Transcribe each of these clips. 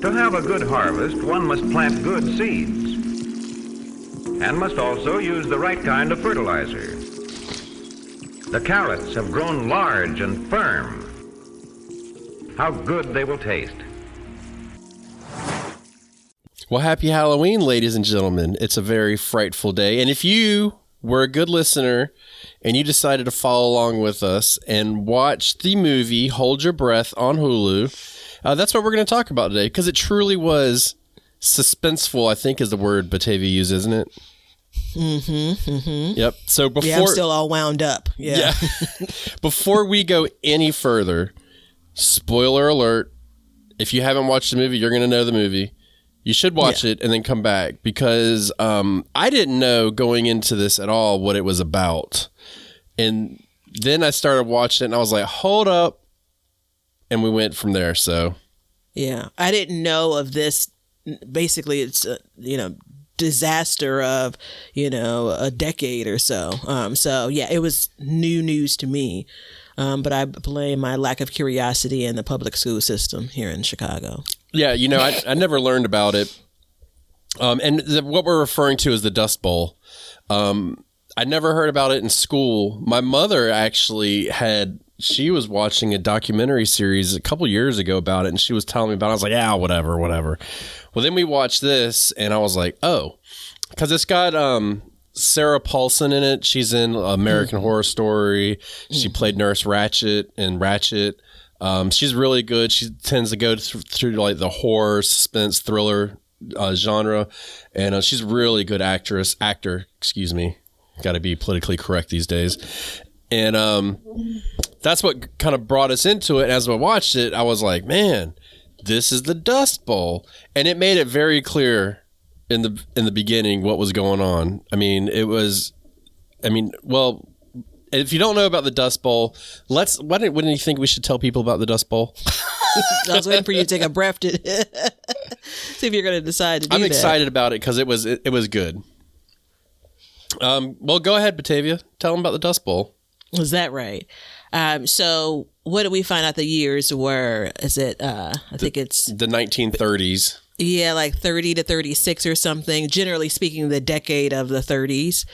To have a good harvest, one must plant good seeds and must also use the right kind of fertilizer. The carrots have grown large and firm. How good they will taste. Well, happy Halloween, ladies and gentlemen. It's a very frightful day. And if you were a good listener and you decided to follow along with us and watch the movie Hold Your Breath on Hulu, that's what we're going to talk about today, because it truly was suspenseful, I think is the word Batavia used, isn't it? Mm-hmm. Mm-hmm. Yep. So before, I'm still all wound up. Yeah. Before we go any further, spoiler alert, if you haven't watched the movie, you're going to know the movie. You should watch it and then come back, because I didn't know going into this at all what it was about. And then I started watching it and I was like, hold up. And we went from there. So, yeah, I didn't know of this. Basically, it's disaster of, a decade or so. So yeah, it was new news to me. But I blame my lack of curiosity in the public school system here in Chicago. Yeah, I never learned about it. And what we're referring to is the Dust Bowl. I never heard about it in school. My mother actually she was watching a documentary series a couple years ago about it, and she was telling me about it. I was like, yeah, whatever. Well, then we watched this, and I was like, oh, because it's got Sarah Paulson in it. She's in American Horror Story. She played Nurse Ratched in Ratched. She's really good. She tends to go through like the horror, suspense, thriller genre, and she's a really good actor. Excuse me, got to be politically correct these days. And that's what kind of brought us into it. As I watched it, I was like, man, this is the Dust Bowl, and it made it very clear in the beginning what was going on. Well, if you don't know about the Dust Bowl, wouldn't you think we should tell people about the Dust Bowl? I was waiting for you to take a breath to see if you're going to decide to do that. I'm excited about it because it was good. Well, go ahead, Batavia. Tell them about the Dust Bowl. Was that right? So what did we find out the years were? Is it, I think it's... The 1930s. Yeah, like 30 to 36 or something. Generally speaking, the decade of the 30s,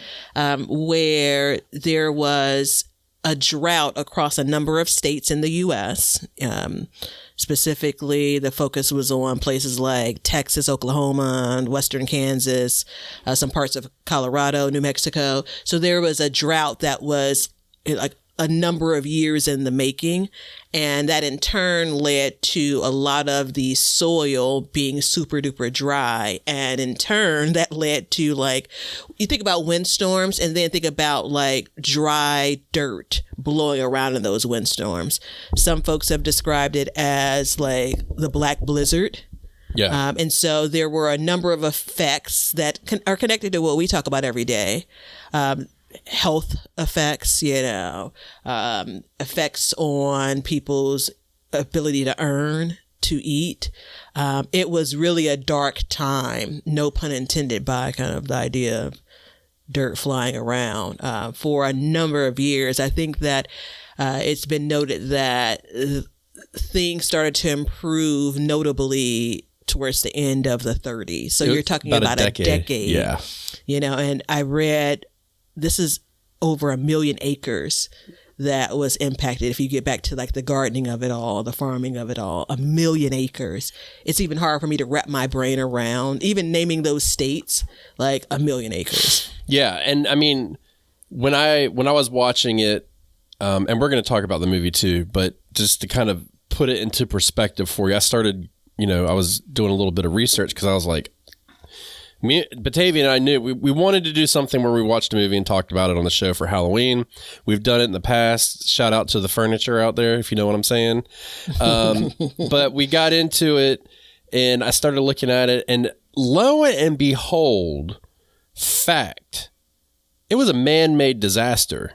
where there was a drought across a number of states in the U.S. Specifically, the focus was on places like Texas, Oklahoma, and western Kansas, some parts of Colorado, New Mexico. So there was a drought that was like a number of years in the making, and that in turn led to a lot of the soil being super duper dry, and in turn that led to, like, you think about windstorms and then think about like dry dirt blowing around in those windstorms. Some folks have described it as like the black blizzard. Yeah. And so there were a number of effects that are connected to what we talk about every day. Health effects, effects on people's ability to earn, to eat. It was really a dark time, no pun intended by kind of the idea of dirt flying around, for a number of years. I think that it's been noted that things started to improve notably towards the end of the 30s. So you're talking about a decade. Yeah. And I read this is over 1 million acres that was impacted. If you get back to like the gardening of it all, the farming of it all, 1 million acres. It's even hard for me to wrap my brain around, even naming those states, like 1 million acres. Yeah. And I mean, when I was watching it, and we're going to talk about the movie too, but just to kind of put it into perspective for you, I started, I was doing a little bit of research because I was like, Batavia and I knew we wanted to do something where we watched a movie and talked about it on the show for Halloween. We've done it in the past. Shout out to the furniture out there, if you know what I'm saying. But we got into it and I started looking at it, and lo and behold, fact, it was a man-made disaster.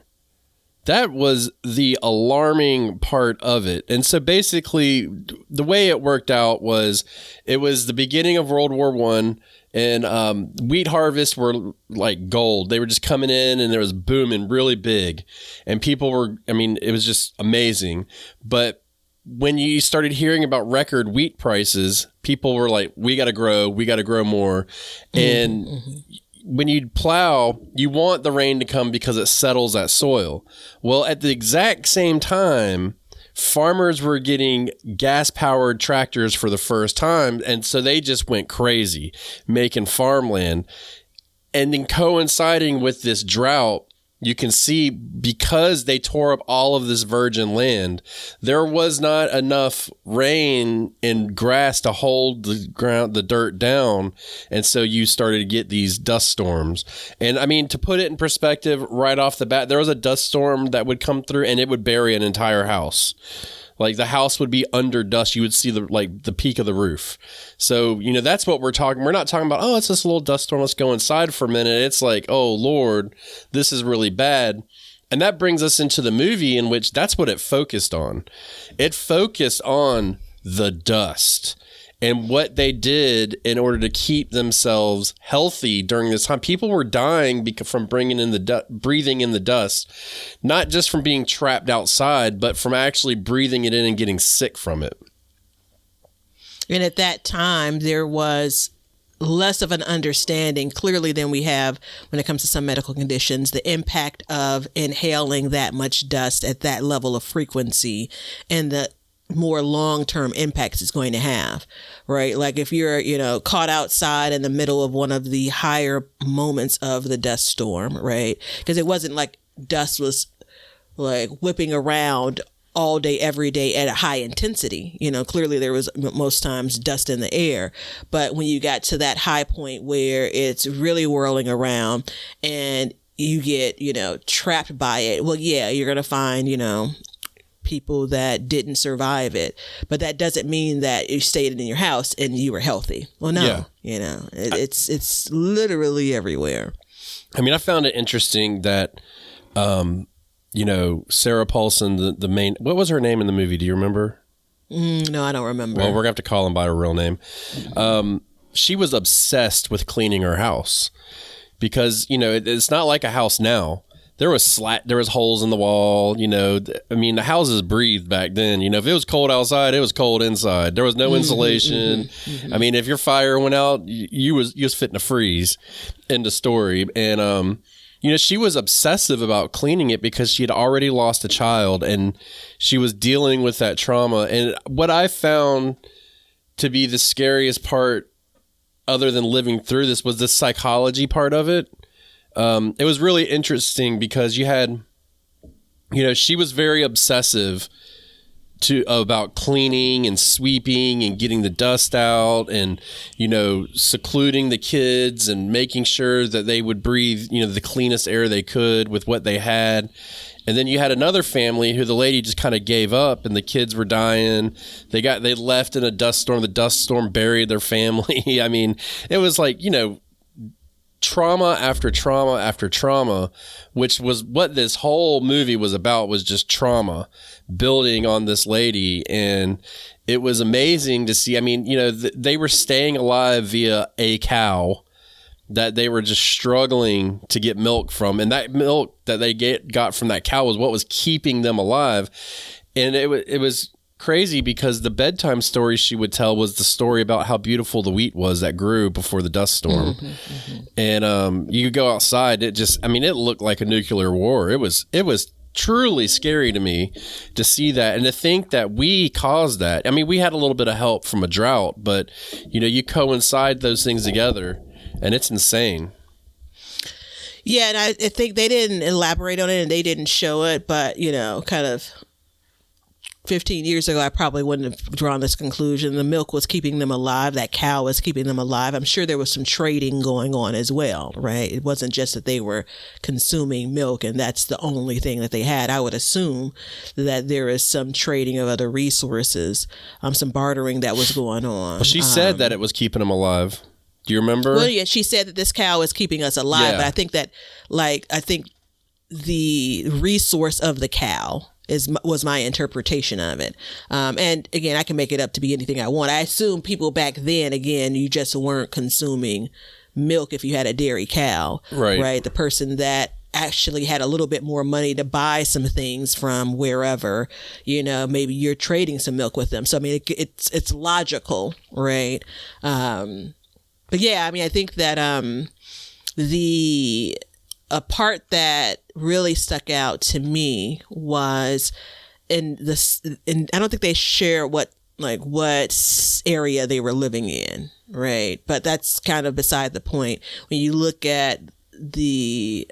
That was the alarming part of it. And so basically the way it worked out was it was the beginning of World War I, and wheat harvests were like gold. They were just coming in and there was booming really big. And people were, it was just amazing. But when you started hearing about record wheat prices, people were like, we got to grow more. And when you plow, you want the rain to come because it settles that soil. Well, at the exact same time, farmers were getting gas-powered tractors for the first time, and so they just went crazy making farmland. And then coinciding with this drought, you can see because they tore up all of this virgin land, there was not enough rain and grass to hold the dirt down. And so you started to get these dust storms. And I mean, to put it in perspective right off the bat, there was a dust storm that would come through and it would bury an entire house. Like the house would be under dust. You would see the peak of the roof. So, that's what we're talking. We're not talking about, oh, it's this little dust storm. Let's go inside for a minute. It's like, oh, Lord, this is really bad. And that brings us into the movie in which that's what it focused on. It focused on the dust and what they did in order to keep themselves healthy during this time. People were dying from breathing in the dust, not just from being trapped outside, but from actually breathing it in and getting sick from it. And at that time, there was less of an understanding, clearly, than we have when it comes to some medical conditions, the impact of inhaling that much dust at that level of frequency and the more long-term impacts it's going to have, right? Like if you're, caught outside in the middle of one of the higher moments of the dust storm, right? Because it wasn't like dust was like whipping around all day, every day at a high intensity. Clearly there was most times dust in the air, but when you got to that high point where it's really whirling around and you get, trapped by it, well, yeah, you're going to find, people that didn't survive it, but that doesn't mean that you stayed in your house and you were healthy. Well, no, it's literally everywhere. I mean, I found it interesting that, Sarah Paulson, the main, what was her name in the movie? Do you remember? No, I don't remember. Well, we're gonna have to call him by her real name. She was obsessed with cleaning her house because, it's not like a house now. There was holes in the wall, the houses breathed back then. If it was cold outside, it was cold inside. There was no insulation. I mean, if your fire went out, you was fitting to freeze. End of story. And, she was obsessive about cleaning it because she had already lost a child and she was dealing with that trauma. And what I found to be the scariest part, other than living through this, was the psychology part of it. It was really interesting because you had, she was very obsessive about cleaning and sweeping and getting the dust out and, secluding the kids and making sure that they would breathe, the cleanest air they could with what they had. And then you had another family who the lady just kind of gave up and the kids were dying. They left in a dust storm. The dust storm buried their family. I mean, it was like, trauma after trauma after trauma, which was what this whole movie was about, was just trauma building on this lady. And it was amazing to see. I mean, they were staying alive via a cow that they were just struggling to get milk from. And that milk that they got from that cow was what was keeping them alive. And it was crazy because the bedtime story she would tell was the story about how beautiful the wheat was that grew before the dust storm. And you could go outside. It looked like a nuclear war. It was truly scary to me to see that and to think that we caused that. I mean, we had a little bit of help from a drought, but you coincide those things together and it's insane. Yeah, and I think they didn't elaborate on it and they didn't show it, but kind of 15 years ago, I probably wouldn't have drawn this conclusion. The milk was keeping them alive. That cow was keeping them alive. I'm sure there was some trading going on as well, right? It wasn't just that they were consuming milk and that's the only thing that they had. I would assume that there is some trading of other resources, some bartering that was going on. Well, she said that it was keeping them alive. Do you remember? Well, yeah, she said that this cow is keeping us alive. Yeah. But I think that, I think the resource of the cow was my interpretation of it. And again, I can make it up to be anything I want. I assume people back then, again, you just weren't consuming milk if you had a dairy cow, right? The person that actually had a little bit more money to buy some things from wherever, maybe you're trading some milk with them. So, I mean, it's logical, right? But yeah, I mean, I think that a part that really stuck out to me was and I don't think they share what area they were living in, right? But that's kind of beside the point. When you look at the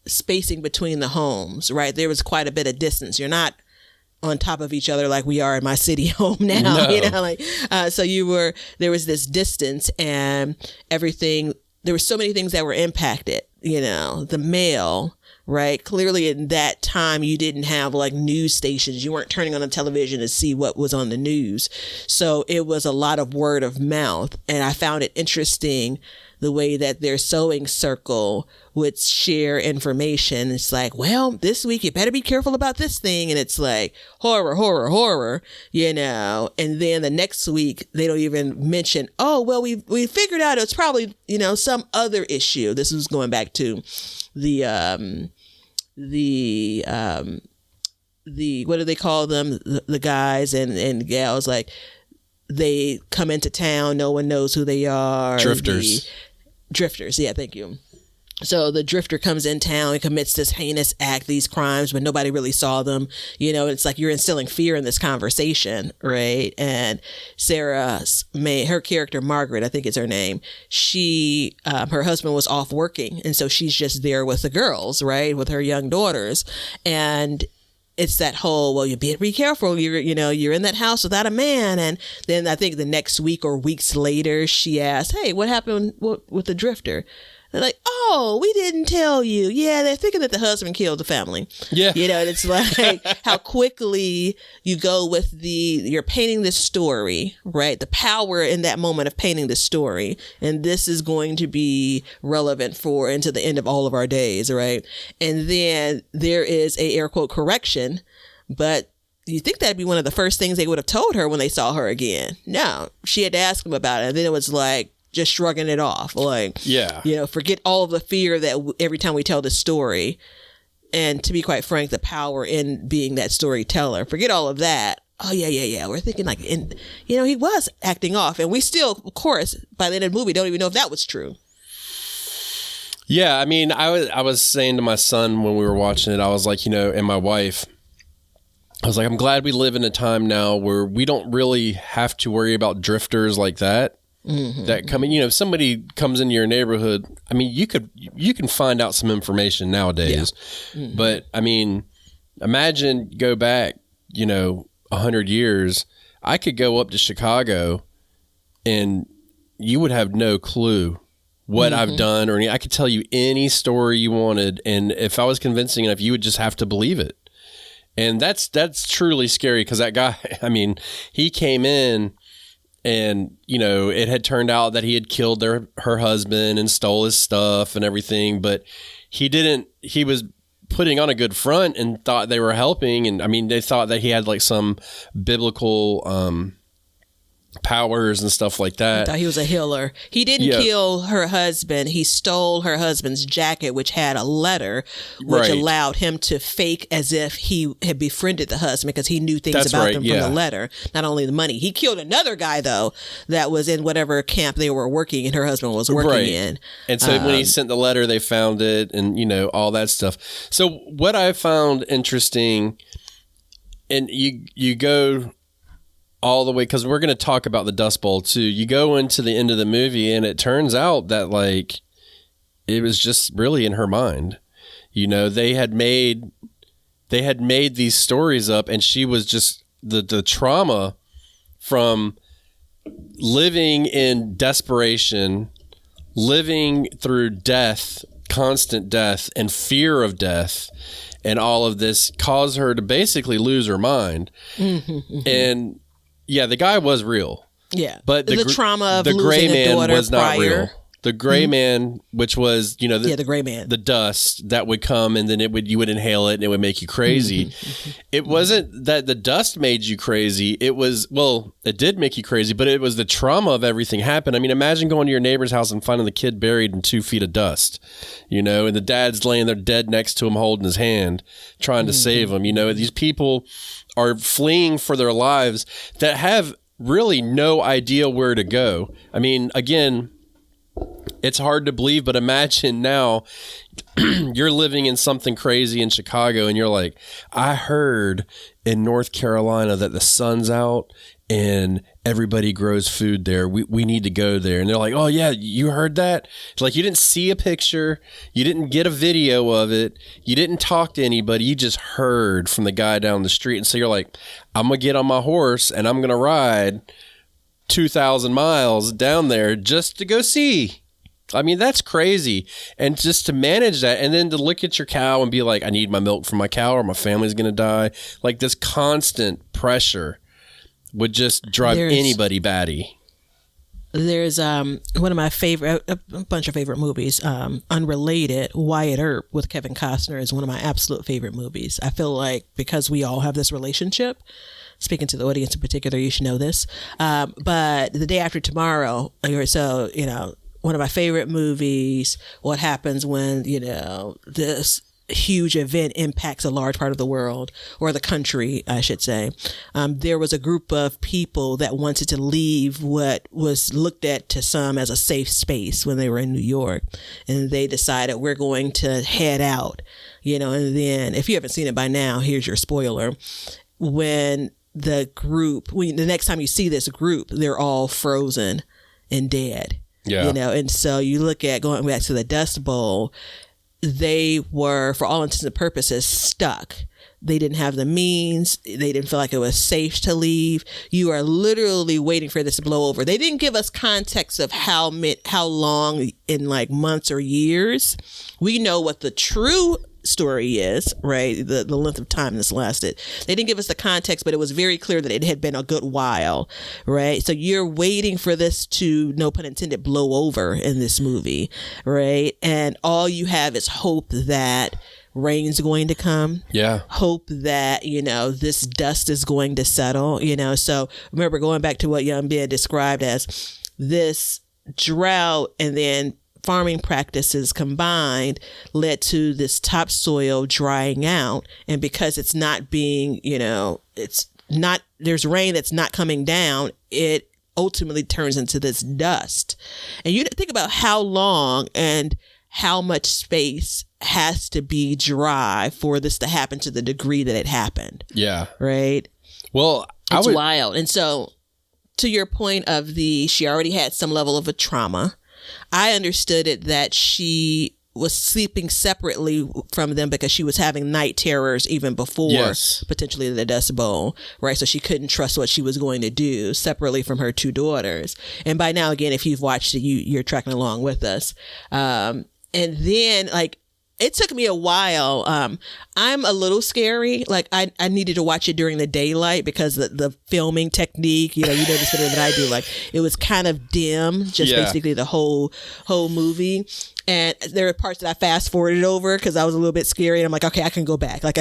spacing between the homes, right, there was quite a bit of distance. You're not on top of each other like we are in my city home now, No. So there was this distance, and everything, there were so many things that were impacted, the mail, right? Clearly in that time, you didn't have like news stations. You weren't turning on the television to see what was on the news. So it was a lot of word of mouth. And I found it interesting the way that their sewing circle would share information. It's like, well, this week you better be careful about this thing. And it's like horror, horror, horror, and then the next week they don't even mention, oh, well, we figured out it's probably, some other issue. This was going back to the what do they call them? The guys and gals, like they come into town. No one knows who they are. Drifters. Yeah. Thank you. So the drifter comes in town and commits this heinous act, these crimes, but nobody really saw them. It's like you're instilling fear in this conversation, right? And her character, Margaret, I think it's her name, she, her husband was off working. And so she's just there with the girls, right? With her young daughters. And it's that whole, well, you better be careful. You're in that house without a man. And then I think the next week or weeks later, she asked, hey, what happened with the drifter? They're like, oh, we didn't tell you. Yeah, they're thinking that the husband killed the family. Yeah. And it's like how quickly you go with you're painting this story, right? The power in that moment of painting the story. And this is going to be relevant into the end of all of our days, right? And then there is a air quote correction, but you think that'd be one of the first things they would have told her when they saw her again. No, she had to ask them about it. And then it was like, just shrugging it off, like, forget all of the fear that every time we tell the story. And to be quite frank, the power in being that storyteller, forget all of that. Oh, yeah. We're thinking like, he was acting off. And we still, of course, by the end of the movie, don't even know if that was true. Yeah. I mean, I was saying to my son when we were watching it, I was like, and my wife, I was like, I'm glad we live in a time now where we don't really have to worry about drifters like that. Mm-hmm. That coming, if somebody comes into your neighborhood, I mean, you can find out some information nowadays, mm-hmm. But I mean, imagine go back, 100 years, I could go up to Chicago and you would have no clue what mm-hmm. I've done, or I could tell you any story you wanted. And if I was convincing enough, you would just have to believe it. And that's truly scary. 'Cause that guy, I mean, he came in, and, it had turned out that he had killed her husband and stole his stuff and everything. But he was putting on a good front and thought they were helping. And I mean, they thought that he had like some biblical powers and stuff like that. I thought he was a healer. He didn't kill her husband. He stole her husband's jacket, which had a letter, which allowed him to fake as if he had befriended the husband because he knew things about them from the letter. Not only the money. He killed another guy, though, that was in whatever camp they were working and her husband was working in. And so when he sent the letter, they found it and, all that stuff. So what I found interesting, and you go all the way, because we're going to talk about the Dust Bowl too. You go into the end of the movie and it turns out that like it was just really in her mind. They had made these stories up, and she was just the trauma from living in desperation, living through death, constant death and fear of death, and all of this caused her to basically lose her mind. Mm-hmm. And yeah, the guy was real. Yeah, but the trauma of the losing gray a man daughter was not prior. real. The gray man, which was, the gray man, the dust that would come and then you would inhale it and it would make you crazy. It wasn't that the dust made you crazy. It was, it did make you crazy, but it was the trauma of everything happened. I mean, imagine going to your neighbor's house and finding the kid buried in 2 feet of dust, and the dad's laying there dead next to him, holding his hand, trying to save him. These people are fleeing for their lives that have really no idea where to go. I mean, again, it's hard to believe, but imagine now you're living in something crazy in Chicago and you're like, I heard in North Carolina that the sun's out and everybody grows food there. We need to go there. And they're like, oh yeah, you heard that? It's like, you didn't see a picture. You didn't get a video of it. You didn't talk to anybody. You just heard from the guy down the street. And so you're like, I'm going to get on my horse and I'm going to ride 2,000 miles down there just to go see. I mean, that's crazy. And just to manage that and then to look at your cow and be like, I need my milk from my cow or my family's going to die. Like, this constant pressure would just drive anybody batty. There's one of my favorite, a bunch of favorite movies, unrelated, Wyatt Earp with Kevin Costner is one of my absolute favorite movies. I feel like because we all have this relationship, speaking to the audience in particular, you should know this. But The Day After Tomorrow, or so, one of my favorite movies, what happens when, this huge event impacts a large part of the world, or the country, I should say. There was a group of people that wanted to leave what was looked at to some as a safe space when they were in New York. And they decided, we're going to head out, and then if you haven't seen it by now, here's your spoiler. When the next time you see this group, they're all frozen and dead. Yeah. And so you look at, going back to the Dust Bowl, they were, for all intents and purposes, stuck. They didn't have the means. They didn't feel like it was safe to leave. You are literally waiting for this to blow over. They didn't give us context of how long in like months or years. We know what the true story is, right? The length of time this lasted. They didn't give us the context, but it was very clear that it had been a good while, right? So you're waiting for this to, no pun intended, blow over in this movie, right? And all you have is hope that rain's going to come. Yeah. Hope that, this dust is going to settle, So remember, going back to what Young Ben described as this drought and then farming practices combined led to this topsoil drying out. And because it's not being, there's rain that's not coming down, it ultimately turns into this dust. And you think about how long and how much space has to be dry for this to happen to the degree that it happened. Yeah. Right? Well, it's wild. And so to your point of she already had some level of a trauma. I understood it that she was sleeping separately from them because she was having night terrors even before potentially the Dust Bowl, right? So she couldn't trust what she was going to do separately from her 2 daughters. And by now, again, if you've watched it, you're tracking along with us. And then it took me a while. I'm a little scary. Like I needed to watch it during the daylight because the filming technique, you know this better than I do. Like it was kind of dim, just basically the whole movie. And there were parts that I fast forwarded over because I was a little bit scary. And I'm like, okay, I can go back. But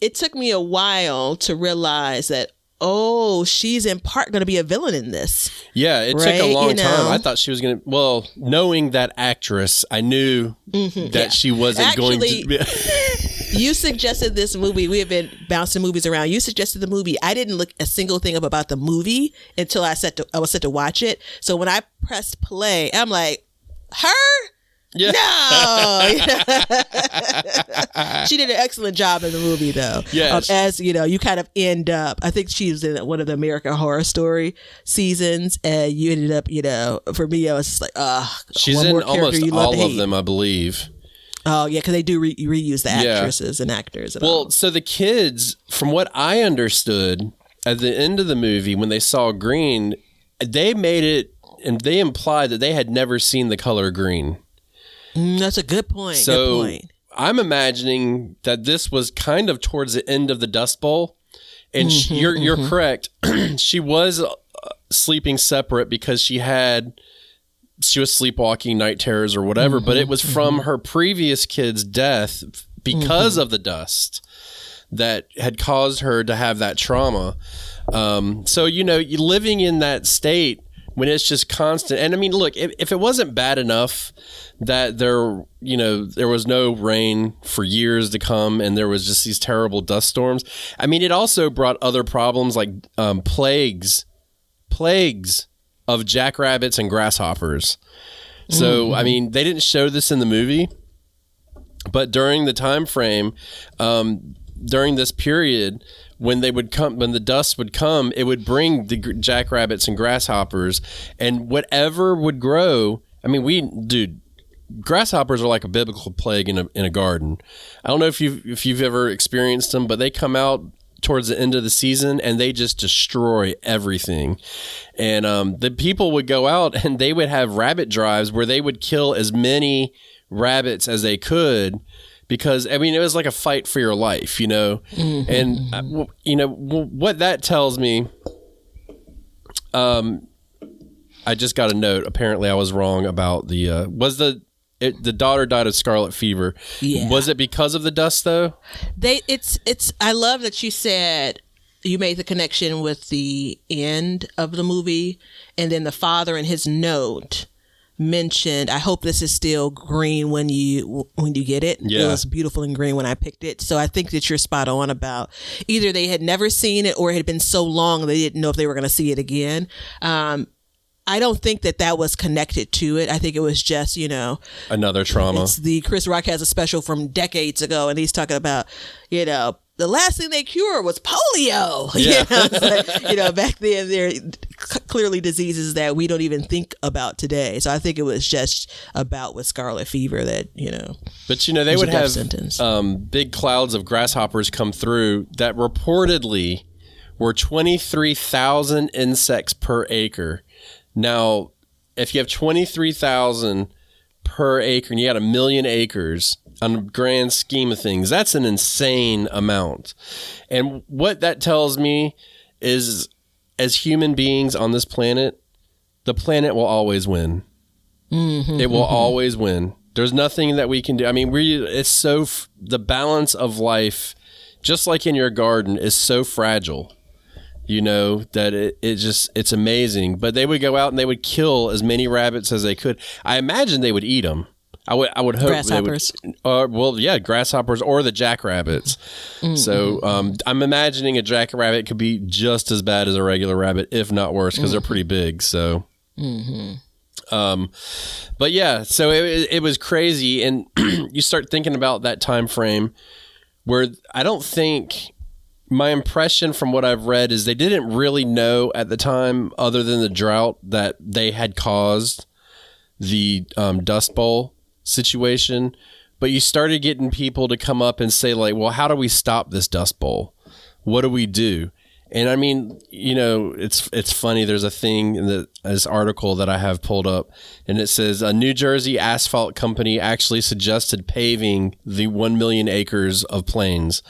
it took me a while to realize that, she's in part going to be a villain in this. Yeah, it took a long time. I thought she was going to, knowing that actress, I knew that she wasn't going to. You suggested this movie. We have been bouncing movies around. You suggested the movie. I didn't look a single thing up about the movie until I was set to watch it. So when I pressed play, I'm like, her? Yeah. No. She did an excellent job in the movie, though. Yes. As you kind of end up, I think she was in one of the American Horror Story seasons, and you ended up, for me, I was just like, she's in almost all of them, I believe. Oh, yeah, because they do reuse the actresses and actors. Well, so the kids, from what I understood, at the end of the movie, when they saw green, they made it, and they implied that they had never seen the color green. That's a good point. So good point. I'm imagining that this was kind of towards the end of the Dust Bowl, and you're correct. She was sleeping separate because she was sleepwalking, night terrors or whatever, but it was from her previous kid's death because of the dust that had caused her to have that trauma. So, you living in that state when it's just constant. And I mean, look, if it wasn't bad enough that there was no rain for years to come and there was just these terrible dust storms. I mean, it also brought other problems like plagues of jackrabbits and grasshoppers. So, I mean, they didn't show this in the movie, but during the time frame, during this period, when the dust would come, it would bring the jackrabbits and grasshoppers, and whatever would grow. I mean, grasshoppers are like a biblical plague in a garden. I don't know if you've ever experienced them, but they come out towards the end of the season and they just destroy everything. And the people would go out and they would have rabbit drives where they would kill as many rabbits as they could, because I mean it was like a fight for your life, And what that tells me, I just got a note. Apparently I was wrong about the daughter died of scarlet fever. Yeah. Was it because of the dust though? I love that you said you made the connection with the end of the movie, and then the father in his note mentioned, I hope this is still green when you get it. Yeah. It was beautiful and green when I picked it. So I think that you're spot on about either they had never seen it or it had been so long they didn't know if they were going to see it again. I don't think that was connected to it. I think it was just, another trauma. It's Chris Rock has a special from decades ago, and he's talking about, the last thing they cured was polio. Yeah. Back then there clearly diseases that we don't even think about today. So I think it was just about with scarlet fever that, But, they would have big clouds of grasshoppers come through that reportedly were 23,000 insects per acre. Now, if you have 23,000 per acre and you got 1 million acres on the grand scheme of things, that's an insane amount. And what that tells me is, as human beings on this planet, the planet will always win. It will always win. There's nothing that we can do. I mean, the balance of life, just like in your garden, is so fragile. That it's amazing. But they would go out and they would kill as many rabbits as they could. I imagine they would eat them. I would hope grasshoppers. Grasshoppers or the jackrabbits. So I'm imagining a jackrabbit could be just as bad as a regular rabbit, if not worse, because they're pretty big. So, but yeah, so it was crazy, and you start thinking about that time frame where I don't think. My impression from what I've read is they didn't really know at the time, other than the drought, that they had caused the Dust Bowl situation. But you started getting people to come up and say, like, well, how do we stop this Dust Bowl? What do we do? And I mean, it's funny. There's a thing in this article that I have pulled up, and it says a New Jersey asphalt company actually suggested paving the 1 million acres of plains.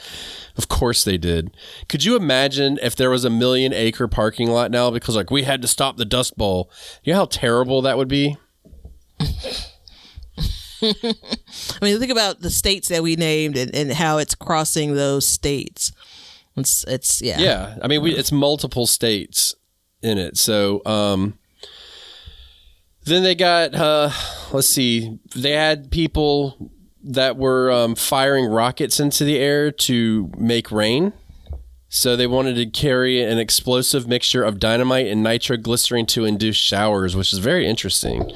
Of course they did. Could you imagine if there was a 1 million acre parking lot now because we had to stop the Dust Bowl? You know how terrible that would be? I mean, think about the states that we named and how it's crossing those states. It's yeah. Yeah. I mean, it's multiple states in it. So, then they got, let's see, they had people that were firing rockets into the air to make rain. So they wanted to carry an explosive mixture of dynamite and nitroglycerin to induce showers, which is very interesting.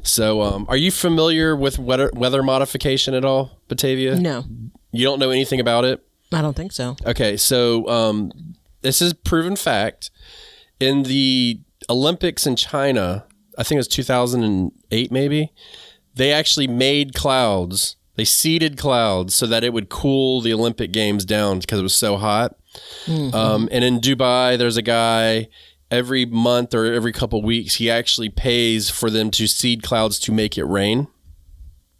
So are you familiar with weather modification at all, Batavia? No. You don't know anything about it? I don't think so. Okay, so this is proven fact. In the Olympics in China, I think it was 2008 maybe, they actually made clouds. They seeded clouds so that it would cool the Olympic Games down because it was so hot. And in Dubai, there's a guy every month or every couple weeks, he actually pays for them to seed clouds to make it rain.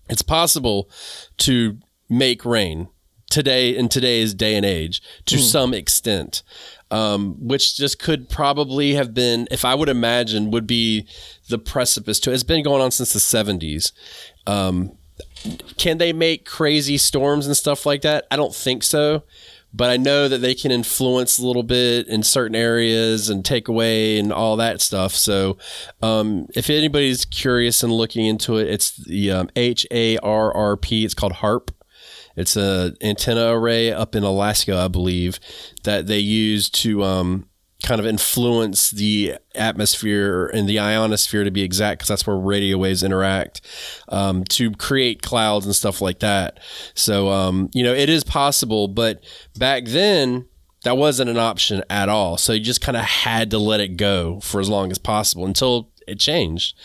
It's possible to make rain today in today's day and age to some extent. which just could probably have been, if I would imagine, would be the precipice to it. It's been going on since the 70s. Can they make crazy storms and stuff like that? I don't think so. But I know that they can influence a little bit in certain areas and take away and all that stuff. So if anybody's curious and looking into it, it's the HARRP. It's called HARP. It's an antenna array up in Alaska, I believe, that they use to kind of influence the atmosphere and the ionosphere, to be exact, because that's where radio waves interact, to create clouds and stuff like that. So, it is possible, but back then that wasn't an option at all. So you just kind of had to let it go for as long as possible until it changed.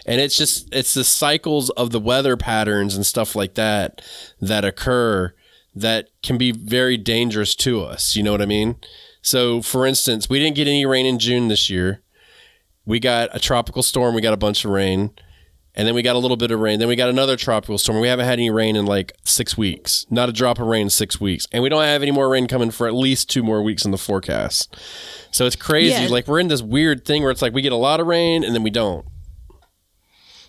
And it's the cycles of the weather patterns and stuff like that that occur that can be very dangerous to us. You know what I mean? So, for instance, we didn't get any rain in June this year. We got a tropical storm. We got a bunch of rain. And then we got a little bit of rain. Then we got another tropical storm. We haven't had any rain in like 6 weeks. Not a drop of rain in 6 weeks. And we don't have any more rain coming for at least 2 more weeks in the forecast. So it's crazy. Yeah. Like, we're in this weird thing where it's like we get a lot of rain and then we don't.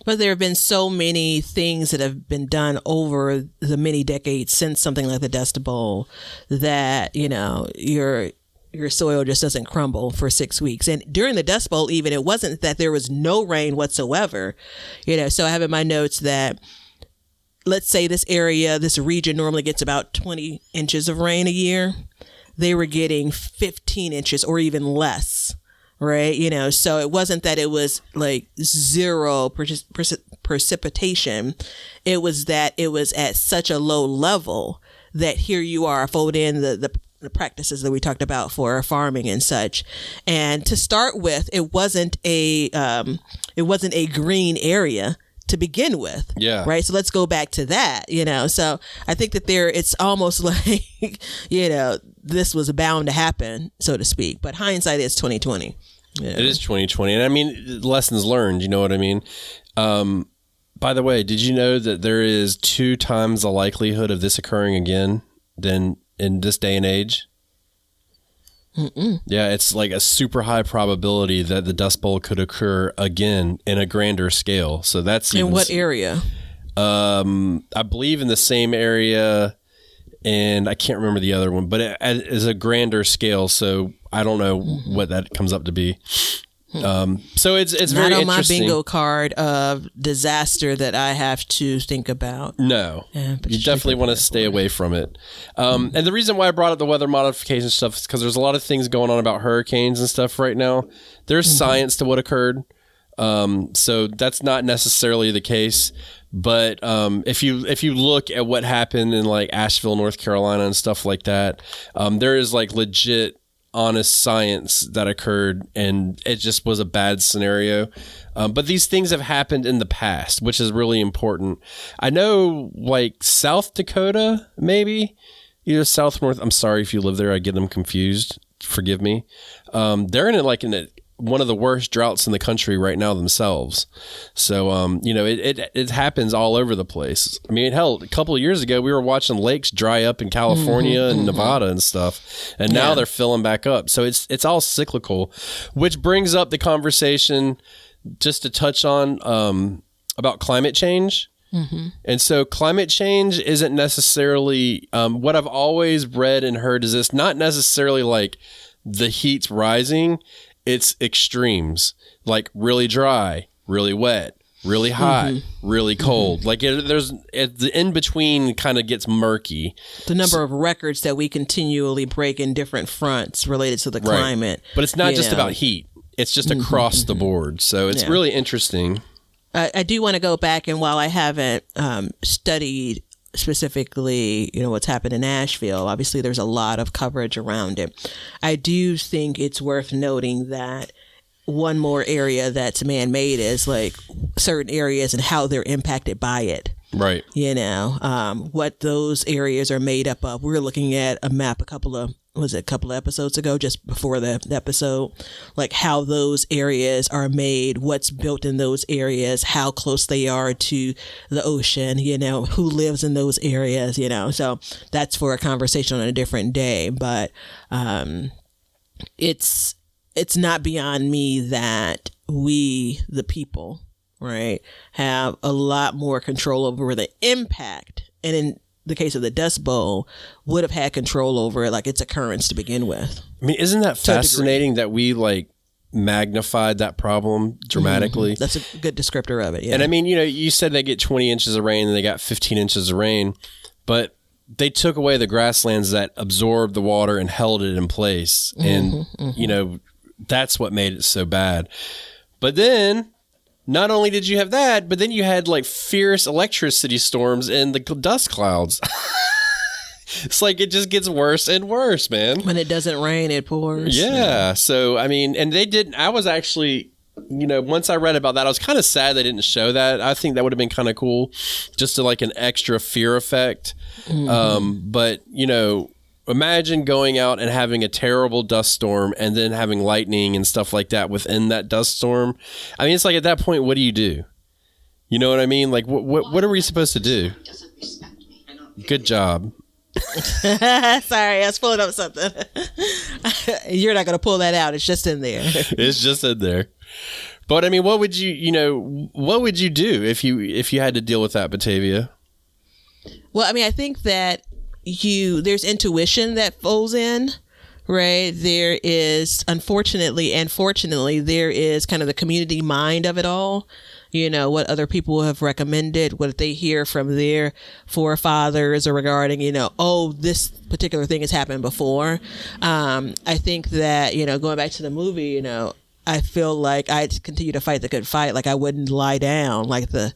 But there have been so many things that have been done over the many decades since something like the Dust Bowl that, your soil just doesn't crumble for 6 weeks. And during the Dust Bowl, even, it wasn't that there was no rain whatsoever. So I have in my notes that, let's say this region normally gets about 20 inches of rain a year. They were getting 15 inches or even less, right? So it wasn't that it was like zero precipitation. It was that it was at such a low level that here you are, fold in the practices that we talked about for farming and such. And to start with, it wasn't a green area to begin with. Yeah. Right. So let's go back to that, So I think that it's almost like, this was bound to happen, so to speak. But hindsight is 2020. It is 2020. And I mean, lessons learned, you know what I mean? By the way, did you know that there is 2 times the likelihood of this occurring again than in this day and age? Mm-mm. Yeah, it's like a super high probability that the Dust Bowl could occur again in a grander scale. So that's in what area? I believe in the same area, and I can't remember the other one, but it is a grander scale. So I don't know what that comes up to be. So it's very not on interesting. my bingo card of disaster that I have to think about. No, you definitely want to stay away from it. And the reason why I brought up the weather modification stuff is because there's a lot of things going on about hurricanes and stuff right now. There's science to what occurred. So that's not necessarily the case. But if you look at what happened in like Asheville, North Carolina and stuff like that, there is like legit honest science that occurred, and it just was a bad scenario. But these things have happened in the past, which is really important. I know like South Dakota, maybe either South or North. I'm sorry if you live there. I get them confused. Forgive me. They're in one of the worst droughts in the country right now themselves. So, it happens all over the place. I mean, hell, a couple of years ago, we were watching lakes dry up in California and Nevada and stuff, and now they're filling back up. So it's all cyclical, which brings up the conversation just to touch on about climate change. Mm-hmm. And so climate change isn't necessarily what I've always read and heard is this, not necessarily like the heat's rising. It's extremes, like really dry, really wet, really hot, really cold. Like the in between kind of gets murky. The number of records that we continually break in different fronts related to the climate. But it's not just about heat. It's just across the board. So it's really interesting. I do want to go back, and while I haven't studied specifically, what's happened in Asheville, obviously there's a lot of coverage around it. I do think it's worth noting that one more area that's man-made is like certain areas and how they're impacted by it. Right. What those areas are made up of. We were looking at a map a couple of episodes ago, just before the episode, like how those areas are made, what's built in those areas, how close they are to the ocean, who lives in those areas, so that's for a conversation on a different day. But it's not beyond me that we, the people, right, have a lot more control over the impact. And in the case of the Dust Bowl, would have had control over it, like its occurrence to begin with. I mean, isn't that fascinating that we like magnified that problem dramatically? That's a good descriptor of it. Yeah. And I mean, you know, you said they get 20 inches of rain and they got 15 inches of rain, but they took away the grasslands that absorbed the water and held it in place. And, you know, that's what made it so bad. But then not only did you have that, but then you had like fierce electricity storms and the dust clouds. It's like it just gets worse and worse, man. When it doesn't rain, it pours. Yeah. So, I mean, and they didn't, I was actually, you know, once I read about that, I was kind of sad they didn't show that. I think that would have been kind of cool, just to like an extra fear effect. But, you know, imagine going out and having a terrible dust storm and then having lightning and stuff like that within that dust storm. I mean, it's like at that point, what do you do? You know what I mean? Like, what are we supposed to do? Good job. Sorry, I was pulling up something. You're not going to pull that out. It's just in there. It's just in there. But I mean, what would you do if you had to deal with that, Batavia? Well, I mean, I think that there's intuition that folds in, right? There is, unfortunately and fortunately, there is kind of the community mind of it all. You know, what other people have recommended, what they hear from their forefathers or regarding, you know, oh, this particular thing has happened before. I think that, you know, going back to the movie, you know, I feel like I'd continue to fight the good fight. Like I wouldn't lie down like the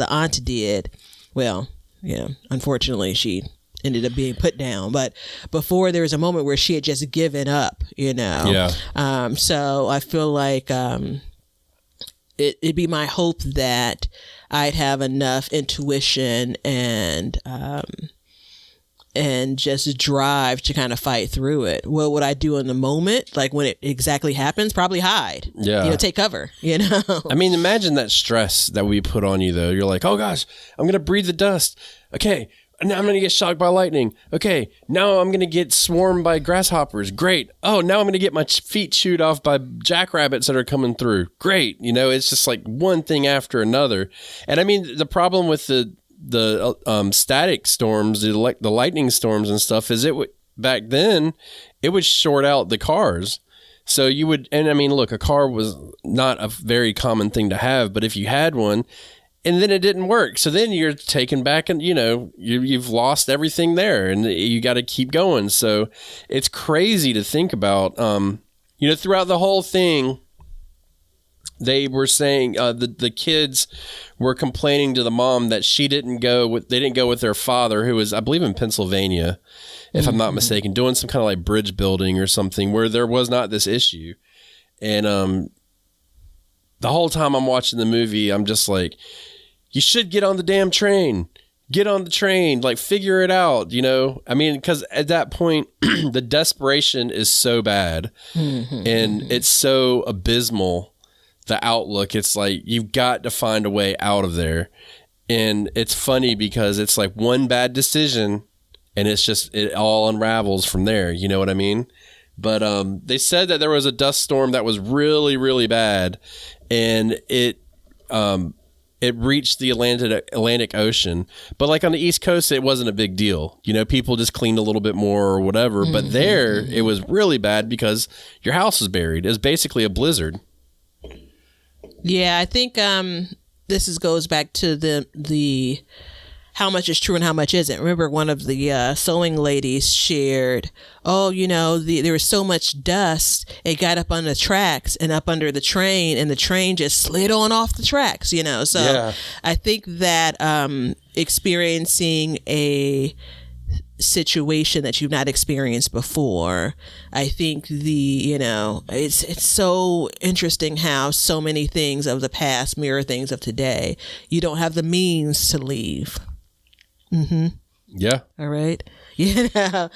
aunt did. Well, you know, unfortunately she ended up being put down, but before there was a moment where she had just given up, you know. Yeah. So I feel like, it'd be my hope that I'd have enough intuition and just drive to kind of fight through it. What would I do in the moment? Like when it exactly happens, probably hide. Yeah. You know, take cover, you know? I mean, imagine that stress that we put on you though. You're like, oh gosh, I'm going to breathe the dust. Okay. Now I'm going to get shocked by lightning. Okay. Now I'm going to get swarmed by grasshoppers. Great. Oh, now I'm going to get my feet chewed off by jackrabbits that are coming through. Great. You know, it's just like one thing after another. And I mean, the problem with the static storms, the lightning storms and stuff is back then it would short out the cars. So you would, and I mean, look, a car was not a very common thing to have, but if you had one, and then it didn't work. So then you're taken back and, you know, you've lost everything there and you got to keep going. So it's crazy to think about, you know, throughout the whole thing, they were saying the kids were complaining to the mom that they didn't go with their father, who was, I believe, in Pennsylvania, if I'm not mistaken, doing some kind of like bridge building or something where there was not this issue. And the whole time I'm watching the movie, I'm just like, you should get on the damn train. Get on the train. Like, figure it out, you know? I mean, because at that point, the desperation is so bad and it's so abysmal, the outlook. It's like, you've got to find a way out of there. And it's funny because it's like one bad decision and it all unravels from there. You know what I mean? But they said that there was a dust storm that was really, really bad and it reached the Atlantic Ocean. But like on the East Coast, it wasn't a big deal. You know, people just cleaned a little bit more or whatever. But there, it was really bad because your house was buried. It was basically a blizzard. Yeah, I think this goes back to the how much is true and how much isn't. Remember, one of the sewing ladies shared, oh, you know, there was so much dust, it got up on the tracks and up under the train, and the train just slid on off the tracks, you know. So yeah. I think that experiencing a situation that you've not experienced before, I think it's so interesting how so many things of the past mirror things of today. You don't have the means to leave. Yeah. All right. You know,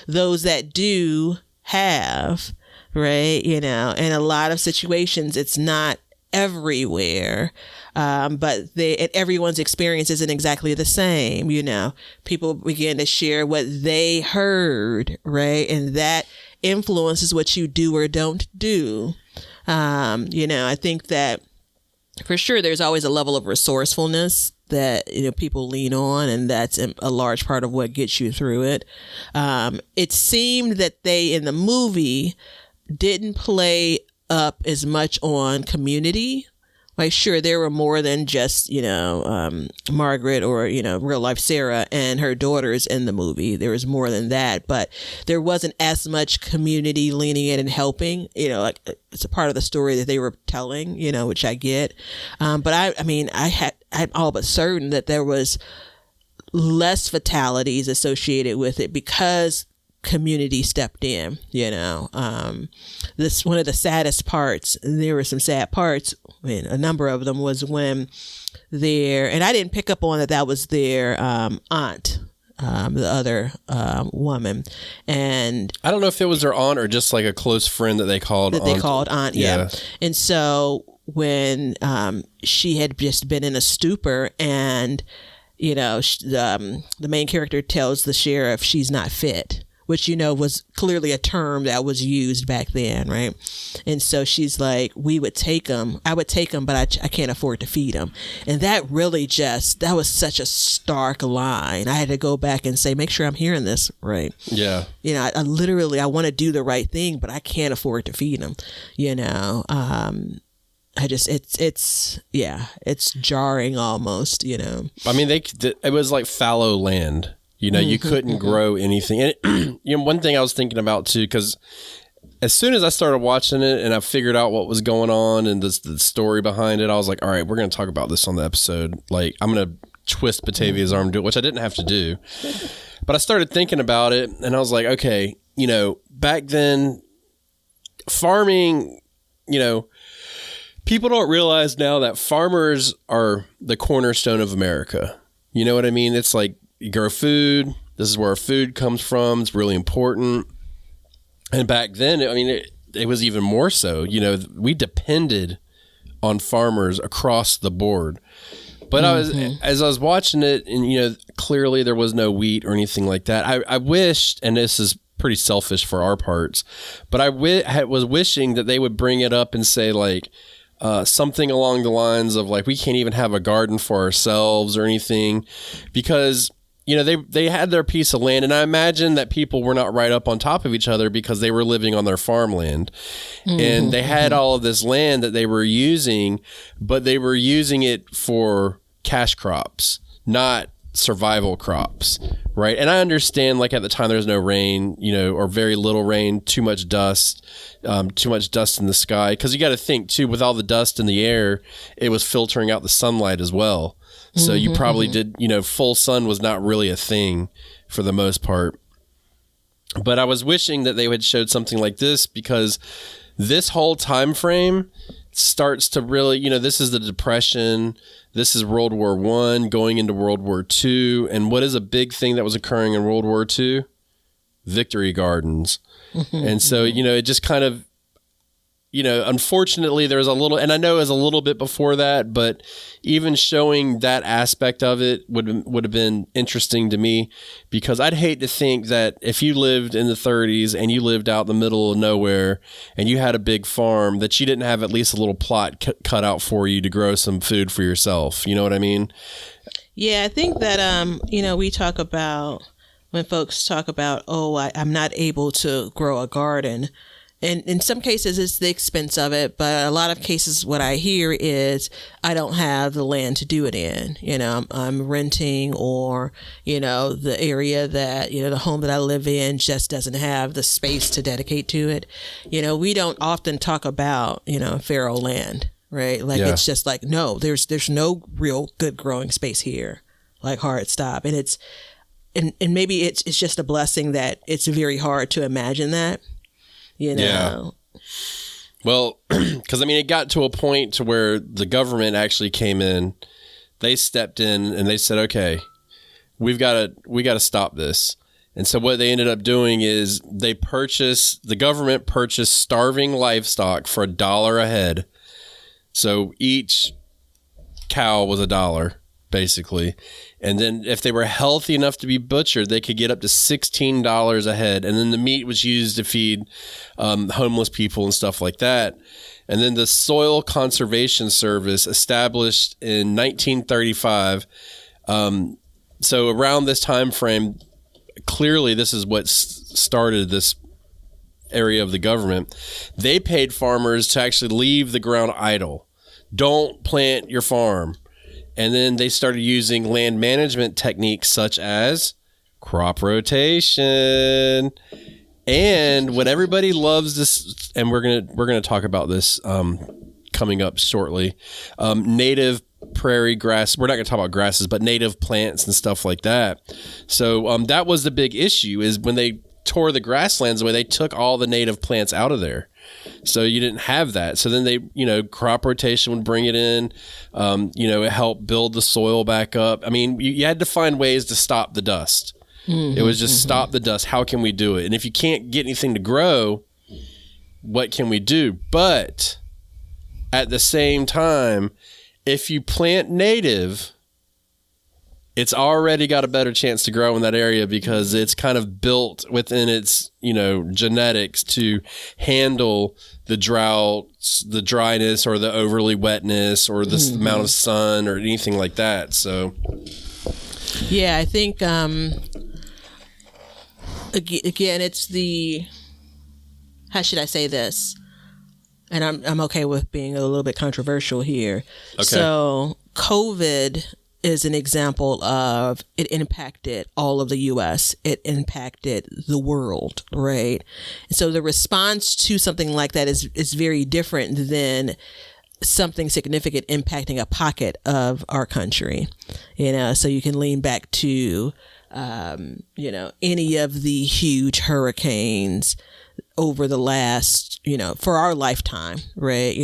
those that do have, right, you know, in a lot of situations, it's not everywhere. But everyone's experience isn't exactly the same. You know, people begin to share what they heard, right? And that influences what you do or don't do. I think that for sure there's always a level of resourcefulness that people lean on, and that's a large part of what gets you through it. It seemed that they in the movie didn't play up as much on community. Like, sure, there were more than just, Margaret or, real life Sarah and her daughters in the movie. There was more than that, but there wasn't as much community leaning in and helping, like it's a part of the story that they were telling, which I get. But I'm all but certain that there was less fatalities associated with it because community stepped in. This one of the saddest parts, there were some sad parts, a number of them, was when and I didn't pick up on that was their aunt, the other woman, and I don't know if it was their aunt or just like a close friend that they called aunt. Yeah. And so when she had just been in a stupor, and the main character tells the sheriff she's not fit, which, was clearly a term that was used back then, right? And so she's like, I would take them, but I can't afford to feed them. And that really that was such a stark line. I had to go back and say, make sure I'm hearing this right. Yeah. I literally, I want to do the right thing, but I can't afford to feed them, it's jarring almost, I mean, it was like fallow land. You couldn't grow anything. And one thing I was thinking about too, because as soon as I started watching it and I figured out what was going on and the story behind it, I was like, all right, we're going to talk about this on the episode. Like, I'm going to twist Batavia's arm, which I didn't have to do. But I started thinking about it, and I was like, okay, back then, farming, people don't realize now that farmers are the cornerstone of America. You know what I mean? It's like, you grow food. This is where our food comes from. It's really important. And back then, it was even more so. We depended on farmers across the board. But as I was watching it, and clearly there was no wheat or anything like that. I wished, and this is pretty selfish for our parts, but I was wishing that they would bring it up and say like something along the lines of like, we can't even have a garden for ourselves or anything, because they had their piece of land, and I imagine that people were not right up on top of each other because they were living on their farmland, and they had all of this land that they were using, but they were using it for cash crops, not survival crops, right? And I understand, like, at the time there's no rain, or very little rain, too much dust in the sky, because you got to think too, with all the dust in the air, it was filtering out the sunlight as well. So you probably did, full sun was not really a thing for the most part. But I was wishing that they had showed something like this, because this whole time frame starts to really, this is the Depression, this is World War I going into World War II. And what is a big thing that was occurring in World War II? Victory gardens. And so, it just kind of, unfortunately there's a little, and I know it was a little bit before that, but even showing that aspect of it would have been interesting to me, because I'd hate to think that if you lived in the 30s and you lived out in the middle of nowhere and you had a big farm, that you didn't have at least a little plot cut out for you to grow some food for yourself. You know what I mean? Yeah, I think that, we talk about, when folks talk about, I'm not able to grow a garden. And in some cases, it's the expense of it. But a lot of cases, what I hear is I don't have the land to do it in. I'm renting, or, the area that, the home that I live in just doesn't have the space to dedicate to it. We don't often talk about, fallow land, right? Like, It's just like, no, there's no real good growing space here. Like, hard stop. And and maybe it's just a blessing that it's very hard to imagine that. Yeah. Well, because it got to a point to where the government actually came in, they stepped in and they said, okay, we got to stop this. And so what they ended up doing is the government purchased starving livestock for $1 a head. So each cow was $1, basically. And then if they were healthy enough to be butchered, they could get up to $16 a head. And then the meat was used to feed homeless people and stuff like that. And then the Soil Conservation Service, established in 1935. So around this time frame, clearly this is what started this area of the government. They paid farmers to actually leave the ground idle. Don't plant your farm. And then they started using land management techniques such as crop rotation. And what everybody loves this, and we're gonna talk about this coming up shortly, native prairie grass. We're not going to talk about grasses, but native plants and stuff like that. So that was the big issue, is when they tore the grasslands away, they took all the native plants out of there. So you didn't have that. So then they, crop rotation would bring it in. It helped build the soil back up. I mean, you had to find ways to stop the dust. Mm-hmm, it was just stop the dust. How can we do it? And if you can't get anything to grow, what can we do? But at the same time, if you plant native, it's already got a better chance to grow in that area because it's kind of built within its, genetics to handle the droughts, the dryness, or the overly wetness, or the amount of sun, or anything like that. So, yeah, I think again, it's the, how should I say this? And I'm okay with being a little bit controversial here. Okay. So COVID is an example of, it impacted all of the U.S. It impacted the world, right? And so the response to something like that is very different than something significant impacting a pocket of our country. So you can lean back to, any of the huge hurricanes over the last, for our lifetime, right?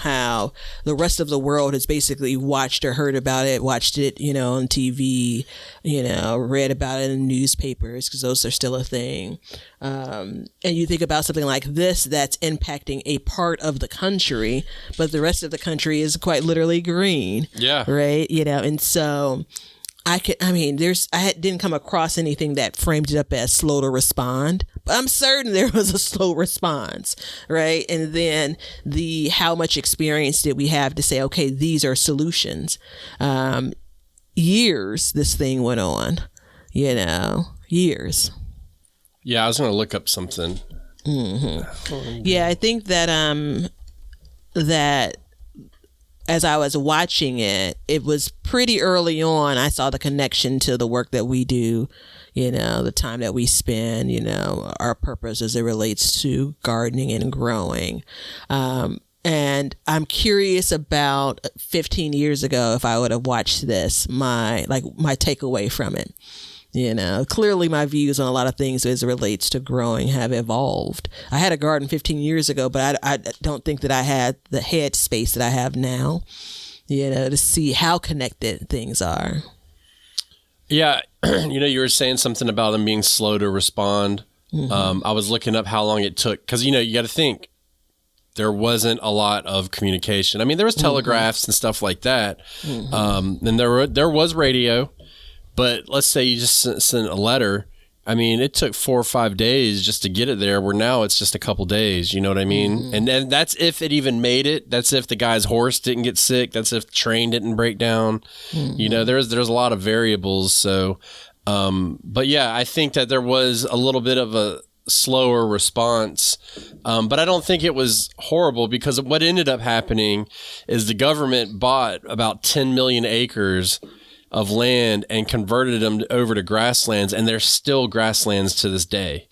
How the rest of the world has basically watched or heard about it, watched it, on TV, read about it in newspapers, because those are still a thing. And you think about something like this that's impacting a part of the country, but the rest of the country is quite literally green. Yeah. Right. And so I didn't come across anything that framed it up as slow to respond, but I'm certain there was a slow response, right? And then how much experience did we have to say, okay, these are solutions? Years this thing went on, years. Yeah, I was going to look up something. Mm-hmm. Yeah, I think that that as I was watching it, it was pretty early on. I saw the connection to the work that we do, the time that we spend, our purpose as it relates to gardening and growing. And I'm curious about 15 years ago, if I would have watched this, my takeaway from it. Clearly my views on a lot of things as it relates to growing have evolved. I had a garden 15 years ago, but I don't think that I had the head space that I have now, to see how connected things are. Yeah. You were saying something about them being slow to respond. Mm-hmm. I was looking up how long it took, because, you got to think there wasn't a lot of communication. I mean, there was telegraphs and stuff like that. Mm-hmm. And there was radio. But let's say you just sent a letter. I mean, it took 4 or 5 days just to get it there, where now it's just a couple days. You know what I mean? Mm-hmm. And then that's if it even made it. That's if the guy's horse didn't get sick. That's if the train didn't break down. Mm-hmm. There's a lot of variables. So, but yeah, I think that there was a little bit of a slower response. But I don't think it was horrible, because what ended up happening is the government bought about 10 million acres of land and converted them over to grasslands, and they're still grasslands to this day.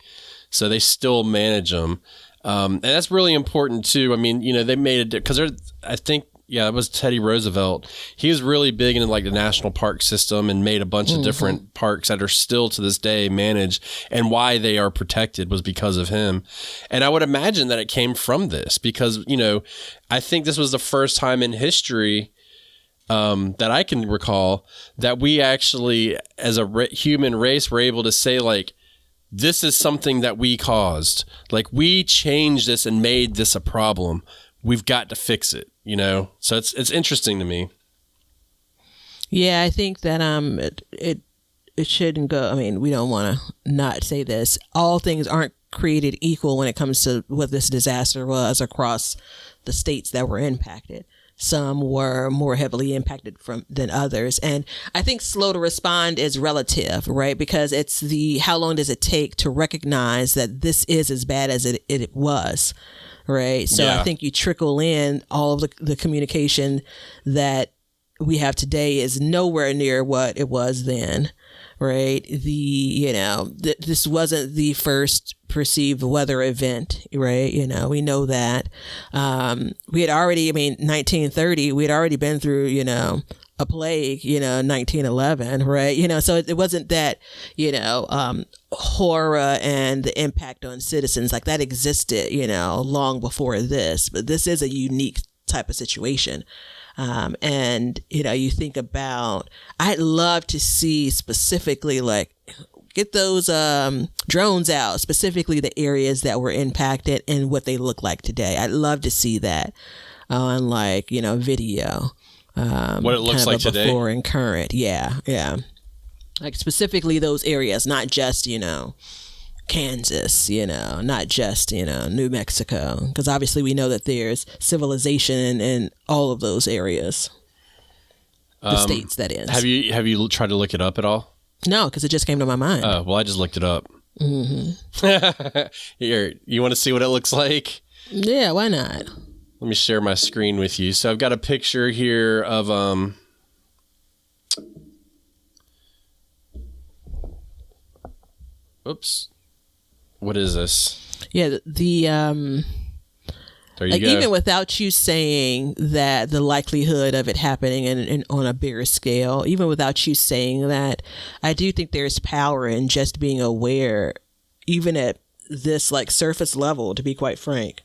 So they still manage them. And that's really important too. I mean, they made it, because I think, it was Teddy Roosevelt. He was really big into the national park system, and made a bunch of different parks that are still to this day managed, and why they are protected was because of him. And I would imagine that it came from this, because, I think this was the first time in history that I can recall that we actually, as a human race, were able to say, this is something that we caused. We changed this and made this a problem. We've got to fix it, So it's interesting to me. Yeah, I think that it shouldn't go. I mean, we don't want to not say this. All things aren't created equal when it comes to what this disaster was across the states that were impacted. Some were more heavily impacted than others. And I think slow to respond is relative, right? Because it's how long does it take to recognize that this is as bad as it was, right? So I think you trickle in all of the communication that we have today is nowhere near what it was then. Right. This wasn't the first perceived weather event. Right. We know that. We had already, 1930, we had already been through, a plague, 1911. Right. So it wasn't that, horror and the impact on citizens like that existed, long before this. But this is a unique type of situation. And, you think about, I'd love to see specifically, like, get those drones out, specifically the areas that were impacted and what they look like today. I'd love to see that on, like, video. What it looks like today? Before and current. Yeah. Like, specifically those areas, not just, Kansas, not just, New Mexico, because obviously we know that there's civilization in all of those areas, the states that is. Have you tried to look it up at all? No, because it just came to my mind. Oh, well, I just looked it up. Mm-hmm. Here, you want to see what it looks like? Yeah, why not? Let me share my screen with you. So I've got a picture here of oops. What is this? Yeah, there you go. Even without you saying that the likelihood of it happening in on a bigger scale, even without you saying that, I do think there's power in just being aware, even at this like surface level, to be quite frank,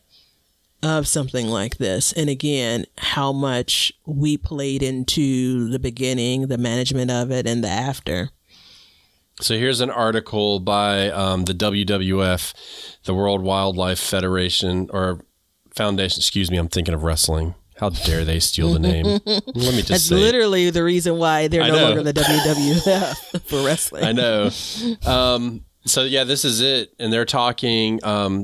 of something like this. And again, how much we played into the beginning, the management of it, and the after. So here's an article by the WWF, the World Wildlife Federation or Foundation. Excuse me, I'm thinking of wrestling. How dare they steal the name? Let me just That's say. literally the reason why they're no longer the WWF for wrestling. I know. So yeah, this is it. And they're talking,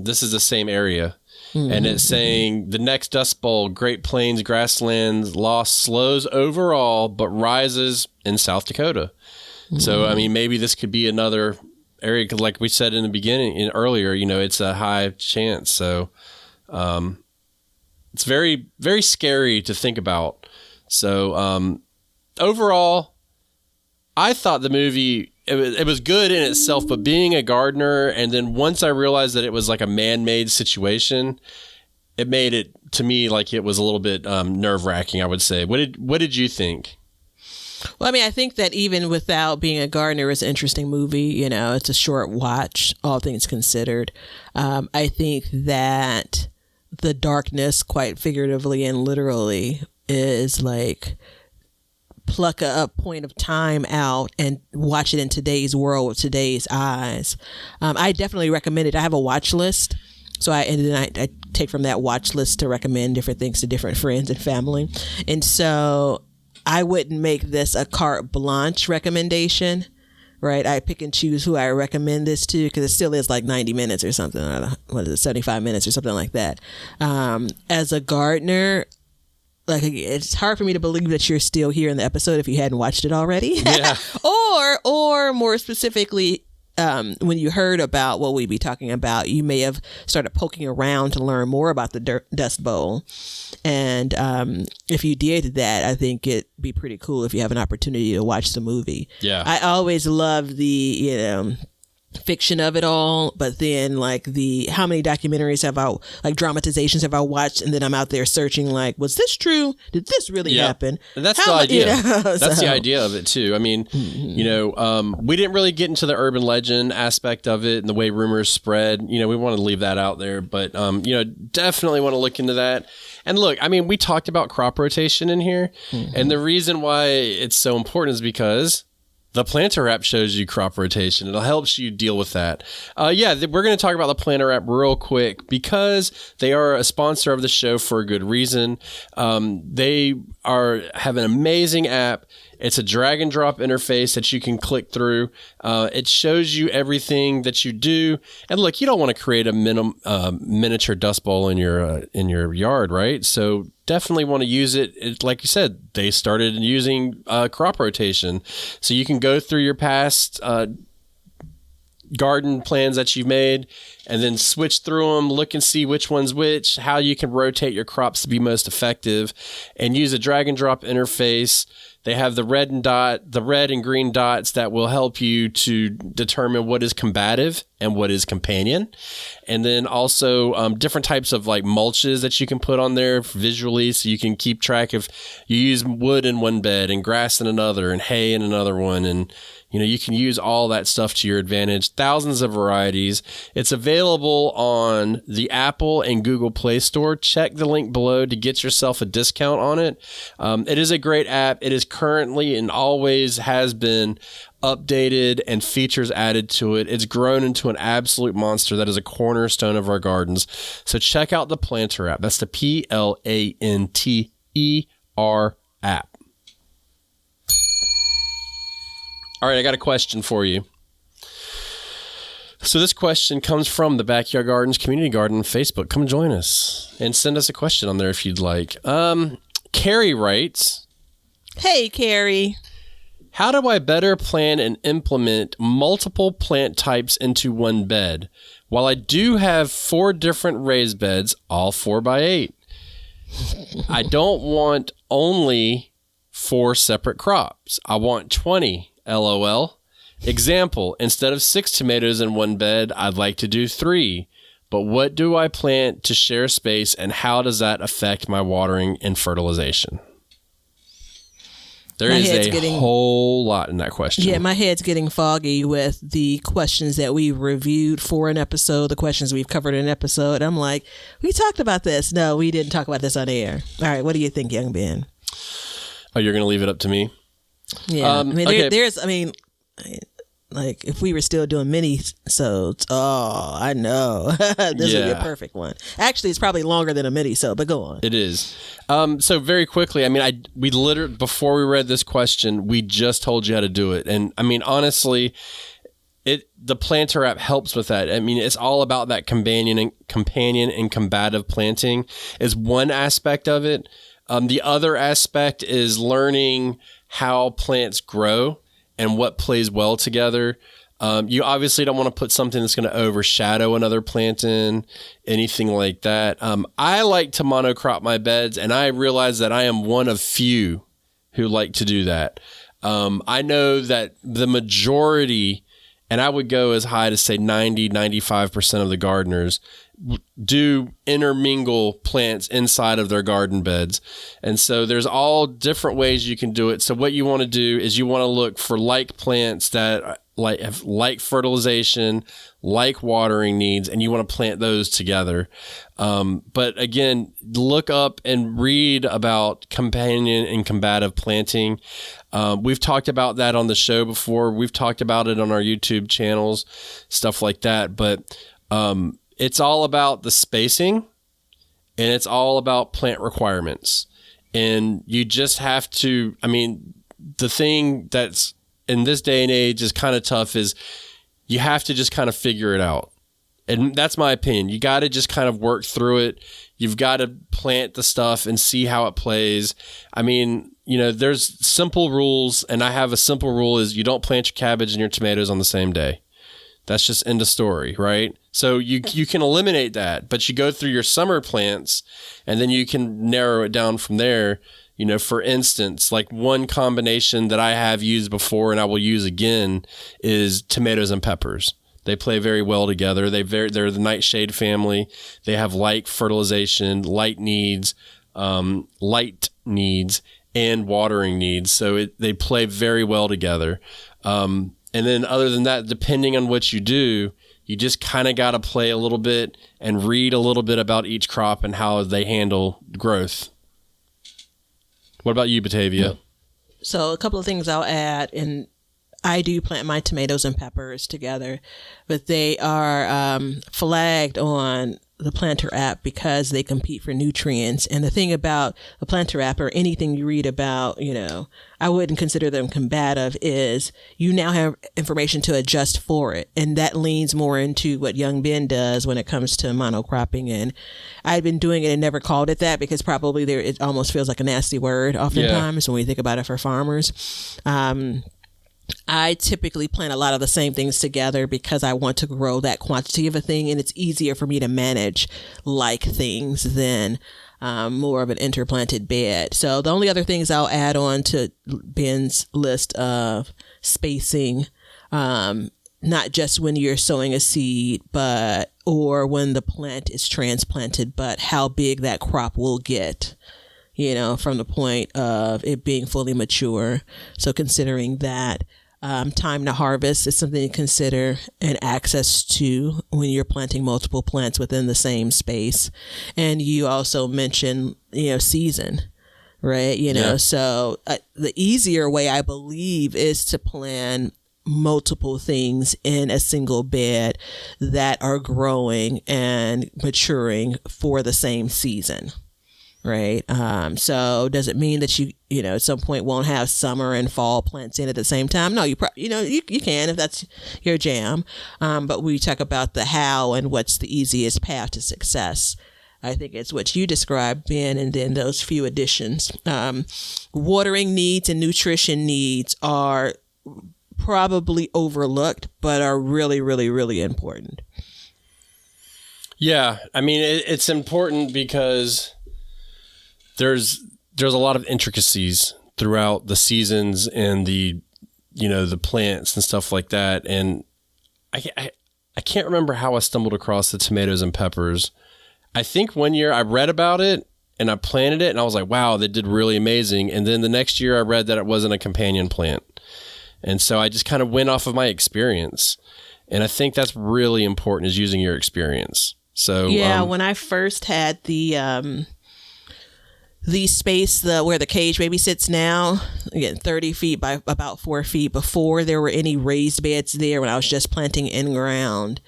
this is the same area. Mm-hmm. And it's saying the next Dust Bowl, Great Plains grasslands loss slows overall, but rises in South Dakota. So, maybe this could be another area, because like we said in the beginning, earlier, it's a high chance. So it's very, very scary to think about. So overall, I thought the movie, it was good in itself, but being a gardener, and then once I realized that it was like a man-made situation, it made it, to me, like it was a little bit nerve-wracking, I would say. What did you think? Well, I think that even without being a gardener, it's an interesting movie. It's a short watch, all things considered. I think that the darkness, quite figuratively and literally, is like pluck a point of time out and watch it in today's world with today's eyes. I definitely recommend it. I have a watch list. So I take from that watch list to recommend different things to different friends and family. And so I wouldn't make this a carte blanche recommendation, right? I pick and choose who I recommend this to, because it still is like 90 minutes or something. What is it, 75 minutes or something like that. As a gardener, like, it's hard for me to believe that you're still here in the episode if you hadn't watched it already. Yeah. or more specifically, when you heard about what we'd be talking about, you may have started poking around to learn more about the Dust Bowl. And if you did that, I think it'd be pretty cool if you have an opportunity to watch the movie. Yeah. I always love the, fiction of it all, but then like how many documentaries have I, like dramatizations have I watched, and then I'm out there searching like, was this true? Did this really happen? And that's the idea. That's the idea of it too. We didn't really get into the urban legend aspect of it and the way rumors spread. We want to leave that out there, but definitely want to look into that. And look, we talked about crop rotation in here, and the reason why it's so important is because the planter app shows you crop rotation. It helps you deal with that. We're going to talk about the planter app real quick because they are a sponsor of the show for a good reason. They have an amazing app. It's a drag and drop interface that you can click through. It shows you everything that you do. And look, you don't want to create a miniature dust bowl in your yard, right? So definitely want to use it. Like you said, they started using crop rotation. So you can go through your past garden plans that you've made and then switch through them, look and see which one's which, how you can rotate your crops to be most effective, and use a drag and drop interface. They have the red and green dots that will help you to determine what is combative and what is companion. And then also different types of like mulches that you can put on there visually, so you can keep track of, you use wood in one bed and grass in another and hay in another one. And you can use all that stuff to your advantage. Thousands of varieties. It's available on the Apple and Google Play Store. Check the link below to get yourself a discount on it. It is a great app. It is currently and always has been updated and features added to it. It's grown into an absolute monster that is a cornerstone of our gardens. So check out the Planter app. That's the PLANTER app. All right, I got a question for you. So this question comes from the Backyard Gardens Community Garden on Facebook. Come join us and send us a question on there if you'd like. Carrie writes, "Hey, Carrie. How do I better plan and implement multiple plant types into one bed? While I do have 4 different raised beds, all 4x8, I don't want only 4 separate crops. I want 20. LOL. Example, instead of 6 tomatoes in one bed, I'd like to do 3. But what do I plant to share space, and how does that affect my watering and fertilization?" There is a whole lot in that question. Yeah, my head's getting foggy with the questions that we reviewed for an episode, the questions we've covered in an episode. I'm like, we talked about this. No, we didn't talk about this on air. All right, what do you think, young Ben? Oh, you're going to leave it up to me? Yeah, okay. Like if we were still doing mini-sodes, I know. This would be a perfect one. Actually, it's probably longer than a mini-sode, but go on. It is. So very quickly, we literally, before we read this question, we just told you how to do it. And honestly, the Planter app helps with that. It's all about that companion and combative planting is one aspect of it. The other aspect is learning how plants grow and what plays well together. You obviously don't want to put something that's going to overshadow another plant in, anything like that. I like to monocrop my beds, and I realize that I am one of few who like to do that. I know that the majority, and I would go as high to say 90-95% of the gardeners do intermingle plants inside of their garden beds. And so there's all different ways you can do it. So what you want to do is you want to look for like plants that have like fertilization, like watering needs, and you want to plant those together. But again, look up and read about companion and combative planting. We've talked about that on the show before. We've talked about it on our YouTube channels, stuff like that. But it's all about the spacing, and it's all about plant requirements. And you just have to, the thing that's in this day and age is kind of tough is you have to just kind of figure it out. And that's my opinion. You got to just kind of work through it. You've got to plant the stuff and see how it plays. There's simple rules, and I have a simple rule is you don't plant your cabbage and your tomatoes on the same day. That's just end of story, right? So you can eliminate that, but you go through your summer plants, and then you can narrow it down from there. For instance, like one combination that I have used before and I will use again is tomatoes and peppers. They play very well together. They're the nightshade family. They have light fertilization, light needs, and watering needs. So they play very well together. And then other than that, depending on what you do, you just kind of got to play a little bit and read a little bit about each crop and how they handle growth. What about you, Batavia? So a couple of things I'll add, and I do plant my tomatoes and peppers together, but they are flagged on the planter app because they compete for nutrients. And the thing about the planter app or anything you read about, I wouldn't consider them combative, is you now have information to adjust for it. And that leans more into what young Ben does when it comes to monocropping. And I've been doing it and never called it that because probably it almost feels like a nasty word oftentimes when we think about it for farmers. I typically plant a lot of the same things together because I want to grow that quantity of a thing, and it's easier for me to manage like things than more of an interplanted bed. So the only other things I'll add on to Ben's list of spacing, not just when you're sowing a seed, or when the plant is transplanted, but how big that crop will get, from the point of it being fully mature. So considering that. Time to harvest is something to consider, and access to when you're planting multiple plants within the same space. And you also mentioned, season, right? So the easier way, I believe, is to plan multiple things in a single bed that are growing and maturing for the same season. Right. So does it mean that you at some point won't have summer and fall plants in at the same time? No, you can if that's your jam. But we talk about the how and what's the easiest path to success. I think it's what you described, Ben, and then those few additions. Watering needs and nutrition needs are probably overlooked, but are really, really, really important. Yeah. I mean, it's important because there's a lot of intricacies throughout the seasons and the plants and stuff like that. And I can't remember how I stumbled across the tomatoes and peppers. I think one year I read about it and I planted it and I was like, wow, they did really amazing. And then the next year I read that it wasn't a companion plant. And so I just kind of went off of my experience. And I think that's really important, is using your experience. So when I first had the space where the cage baby sits now, again, 30 feet by about 4 feet, before there were any raised beds there, when I was just planting in ground,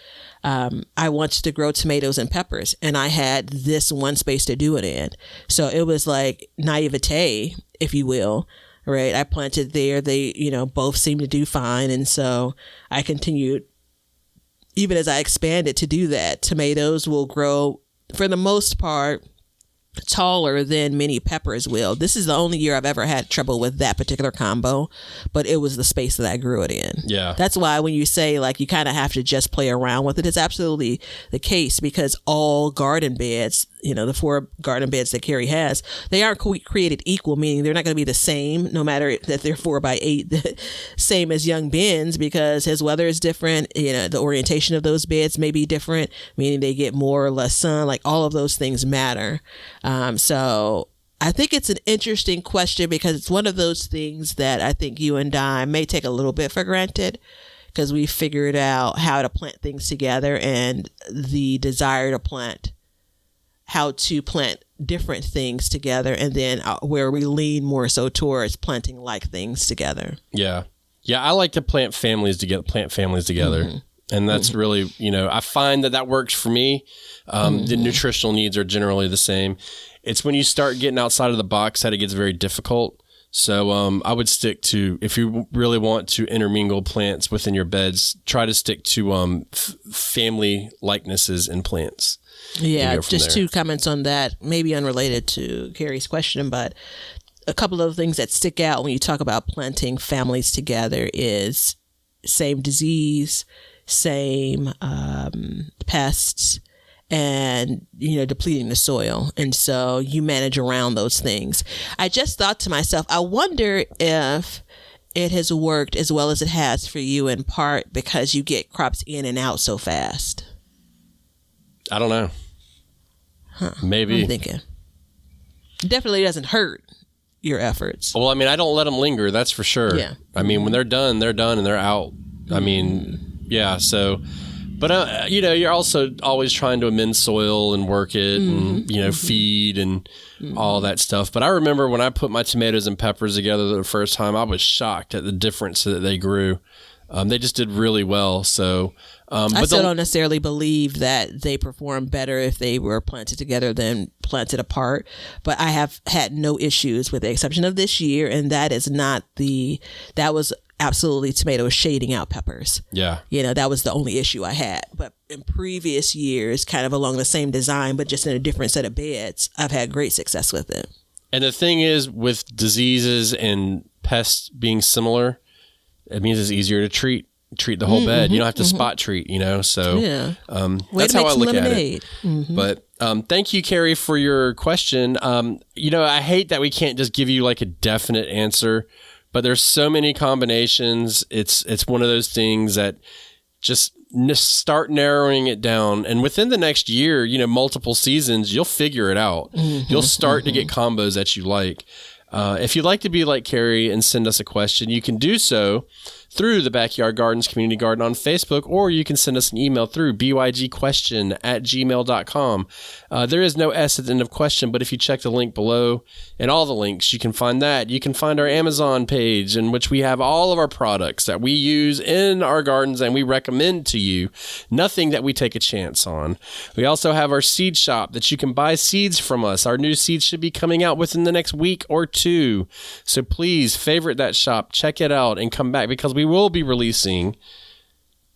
I wanted to grow tomatoes and peppers, and I had this one space to do it in. So it was like naivete, if you will, right? I planted there. They, both seemed to do fine. And so I continued, even as I expanded, to do that. Tomatoes will grow, for the most part, taller than many peppers will. This is the only year I've ever had trouble with that particular combo, but it was the space that I grew it in. Yeah. That's why when you say you kind of have to just play around with it, it's absolutely the case, because all garden beds, the 4 garden beds that Carrie has, they aren't created equal, meaning they're not going to be the same, no matter that they're 4x8, same as young Ben's, because his weather is different. The orientation of those beds may be different, meaning they get more or less sun. All of those things matter. So I think it's an interesting question, because it's one of those things that I think you and I may take a little bit for granted, because we figured out how to plant things together, and the desire to plant, how to plant different things together, and then where we lean more so towards planting like things together. Yeah. Yeah. I like to plant families together. Mm-hmm. And that's really, I find that works for me. The nutritional needs are generally the same. It's when you start getting outside of the box that it gets very difficult. So I would stick to, if you really want to intermingle plants within your beds, try to stick to family likenesses in plants. Yeah, just 2 comments on that, maybe unrelated to Carrie's question, but a couple of things that stick out when you talk about planting families together is same disease, same pests, and depleting the soil. And so you manage around those things. I just thought to myself, I wonder if it has worked as well as it has for you, in part because you get crops in and out so fast. I don't know. Maybe. I'm thinking. Definitely doesn't hurt your efforts. Well, I mean, I don't let them linger, that's for sure. Yeah. I mean, when they're done and they're out. I mean, yeah, so... But, you're also always trying to amend soil and work it and, feed and all that stuff. But I remember when I put my tomatoes and peppers together the first time, I was shocked at the difference that they grew. They just did really well. So, I still don't necessarily believe that they perform better if they were planted together than planted apart. But I have had no issues with the exception of this year. And that was absolutely tomatoes shading out peppers. Yeah. That was the only issue I had. But in previous years, kind of along the same design, but just in a different set of beds, I've had great success with it. And the thing is, with diseases and pests being similar, it means it's easier to treat the whole bed. You don't have to spot treat, so that's how I look at it. But thank you, Carrie, for your question. I hate that we can't just give you like a definite answer, but there's so many combinations. It's one of those things that just start narrowing it down, and within the next year, multiple seasons, you'll figure it out. You'll start to get combos that you like. If you'd like to be like Carrie and send us a question, you can do so through the Backyard Gardens Community Garden on Facebook, or you can send us an email through bygquestion@gmail.com. There is no S at the end of question, but if you check the link below and all the links, you can find that. You can find our Amazon page, in which we have all of our products that we use in our gardens and we recommend to you. Nothing that we take a chance on. We also have our seed shop that you can buy seeds from us. Our new seeds should be coming out within the next week or two. So please favorite that shop, check it out, and come back, because we will be releasing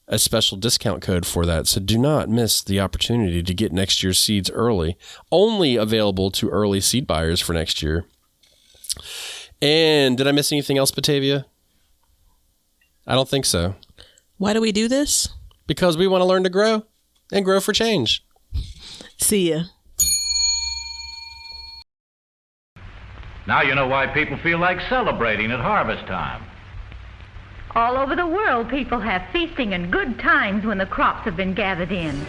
a special discount code for that. So do not miss the opportunity to get next year's seeds early. Only available to early seed buyers for next year. And did I miss anything else, Batavia? I don't think so. Why do we do this? Because we want to learn to grow and grow for change. See ya. Now you know why people feel like celebrating at harvest time. All over the world, people have feasting and good times when the crops have been gathered in.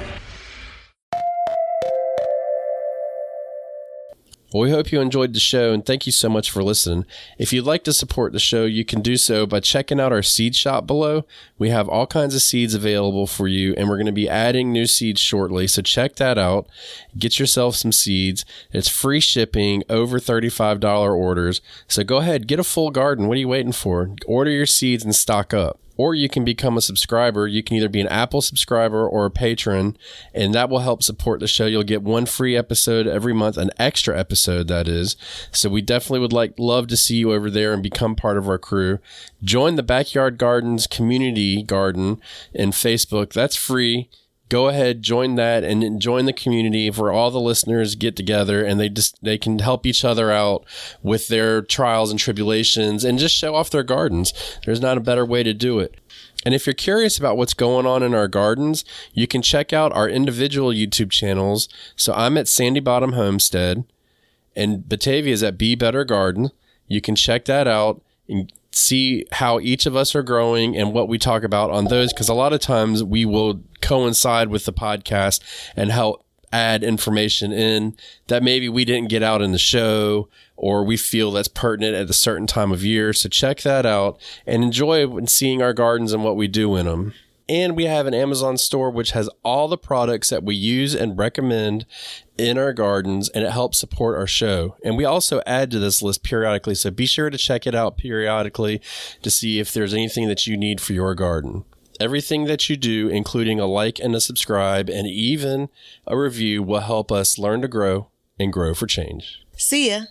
Well, we hope you enjoyed the show, and thank you so much for listening. If you'd like to support the show, you can do so by checking out our seed shop below. We have all kinds of seeds available for you, and we're going to be adding new seeds shortly, so check that out. Get yourself some seeds. It's free shipping, over $35 orders. So go ahead, get a full garden. What are you waiting for? Order your seeds and stock up. Or you can become a subscriber. You can either be an Apple subscriber or a patron, and that will help support the show. You'll get one free episode every month, an extra episode, that is. So we definitely would love to see you over there and become part of our crew. Join the Backyard Gardens Community Garden in Facebook. That's free. Go ahead, join that, and join the community where all the listeners get together and they can help each other out with their trials and tribulations and just show off their gardens. There's not a better way to do it. And if you're curious about what's going on in our gardens, you can check out our individual YouTube channels. So I'm at Sandy Bottom Homestead, and Batavia is at Be Better Garden. You can check that out and see how each of us are growing and what we talk about on those, because a lot of times we will coincide with the podcast and help add information in that maybe we didn't get out in the show, or we feel that's pertinent at a certain time of year. So check that out and enjoy seeing our gardens and what we do in them. And we have an Amazon store which has all the products that we use and recommend in our gardens, and it helps support our show. And we also add to this list periodically, so be sure to check it out periodically to see if there's anything that you need for your garden. Everything that you do, including a like and a subscribe and even a review, will help us learn to grow and grow for change. See ya.